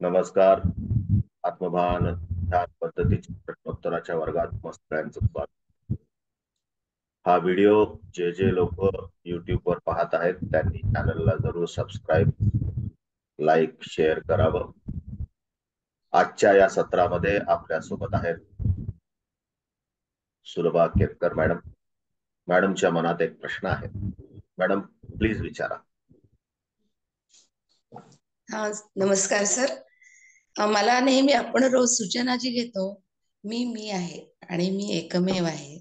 नमस्कार. आत्मभान ध्यान पद्धतीच्या प्रश्नोत्तराच्या वर्गात मस्त सगळ्यांचं स्वागत. हा व्हिडिओ जे लोक YouTube वर पाहत आहेत त्यांनी चॅनलला जरूर सबस्क्राईब, लाईक, शेअर करावं. आजच्या या सत्रामध्ये आपल्या सोबत आहेत सुलभा केतकर मॅडम. मॅडमच्या मनात एक प्रश्न आहे. मॅडम प्लीज विचारा. हा, नमस्कार सर. मला नेहमी आपण रोज सूचना जी घेतो, मी आहे आणि मी एकमेव आहे.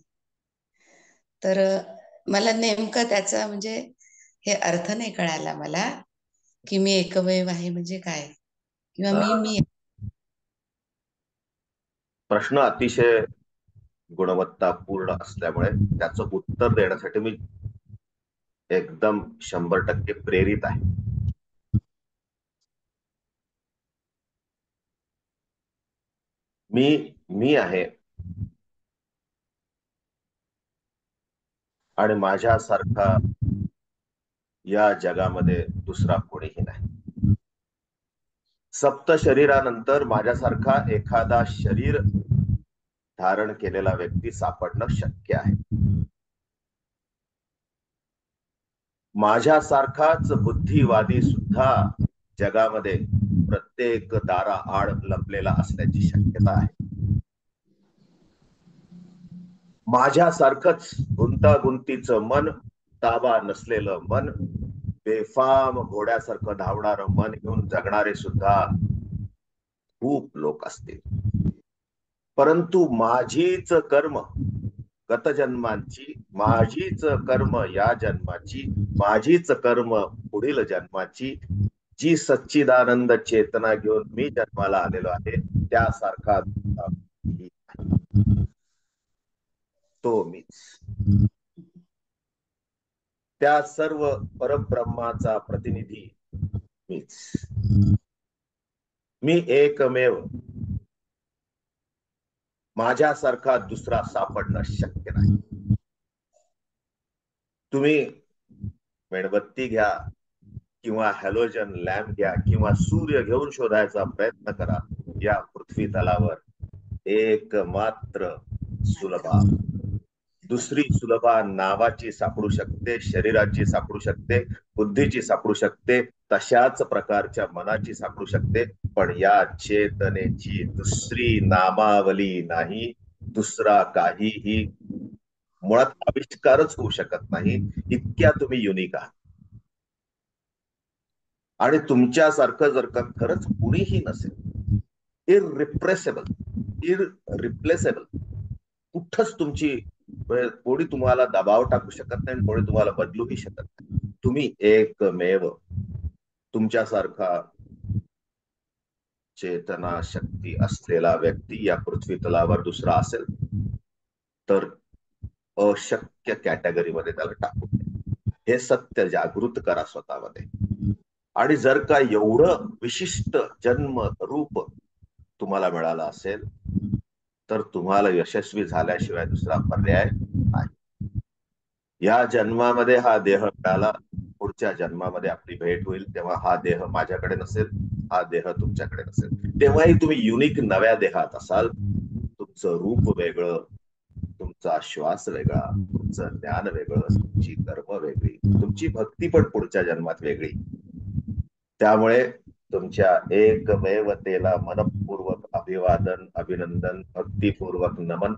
तर मला नेमकं त्याचा म्हणजे हे अर्थ नाही कळाला मला, की मी एकमेव आहे म्हणजे काय, किंवा मी प्रश्न अतिशय गुणवत्तापूर्ण असल्यामुळे त्याचं उत्तर देण्यासाठी मी एकदम 100% प्रेरित आहे. मी आहे आणि माझ्यासारखा या जगामध्ये दुसरा कोणीही नाही. सप्त शरीरानंतर माझ्यासारखा एखादा शरीर धारण केलेला व्यक्ती सापडणं शक्य आहे. माझ्यासारखाच बुद्धिवादी सुद्धा जगामध्ये प्रत्येक दाराआड लपलेला असण्याची शक्यता आहे. माझ्यासारखंच गुंतागुंतीचं मन, ताबा नसलेलं मन, बेफाम घोड्यासारखं धावणारं मन घेऊन जगणारे सुद्धा खूप लोक असतील. परंतु माझीच कर्म गत जन्मांची, माझीच कर्म या जन्माची, माझीच कर्म पुढील जन्माची, जी सच्चिदानंद चेतना घेऊन मी जन्माला आलेलो आहे त्यासारखा तो मीच. त्या सर्व परब्रह्माचा प्रतिनिधी मीच. मी एकमेव. माझ्यासारखा दुसरा सापडणं शक्य नाही. तुम्ही मेणबत्ती घ्या किंवा हॅलोजन लॅम्प घ्या किंवा सूर्य घेऊन शोधायचा प्रयत्न करा. या पृथ्वी तलावर एक मात्र सुलभा, दुसरी सुलभा नावाची सापडू शकते, शरीराची सापडू शकते, बुद्धीची सापडू शकते, तशाच प्रकारच्या मनाची सापडू शकते. पण या चेतनेची दुसरी नामावली नाही, दुसरा काहीही मुळात आविष्कारच होऊ शकत नाही. इतक्या तुम्ही युनिक आहात. आणि तुमच्यासारखं जर का खरंच कुणीही नसेल, इररिप्रेसेबल, इररिप्लेसेबल, कुठंच तुमची कोणी तुम्हाला दबाव टाकू शकत नाही, कोणी तुम्हाला बदलूही शकत नाही. तुम्ही एकमेव. तुमच्यासारखा चेतना शक्ती असलेला व्यक्ती या पृथ्वी तलावर दुसरा असेल तर अशक्य कॅटेगरीमध्ये त्याला टाकू नये. हे सत्य जागृत करा स्वतःमध्ये. आणि जर का एवढं विशिष्ट जन्म रूप तुम्हाला मिळालं असेल तर तुम्हाला यशस्वी झाल्याशिवाय दुसरा पर्याय नाही. या जन्मामध्ये हा देह मिळाला, पुढच्या जन्मामध्ये आपली भेट होईल तेव्हा हा देह माझ्याकडे नसेल, हा देह तुमच्याकडे नसेल. तेव्हाही तुम्ही युनिक नव्या देहात असाल. तुमचं रूप वेगळं, तुमचा श्वास वेगळा, तुमचं ज्ञान वेगळं, तुमची कर्म वेगळी, तुमची भक्ती पण पुढच्या जन्मात वेगळी. त्यामुळे तुमच्या एकमेवतेला मनपूर्वक अभिवादन, अभिनंदन, भक्तिपूर्वक नमन.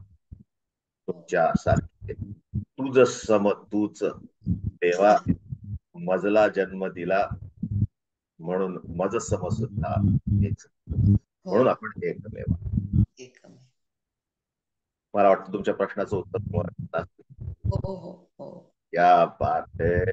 तुमच्या सारखे तुझ सम तूच देवा, मजला जन्म दिला म्हणून मज सम सुद्धा हेच. म्हणून आपण एकमेव. एकमेव. मला वाटतं तुमच्या प्रश्नाचं उत्तर तुम्हाला हो हो हो. क्या बात है.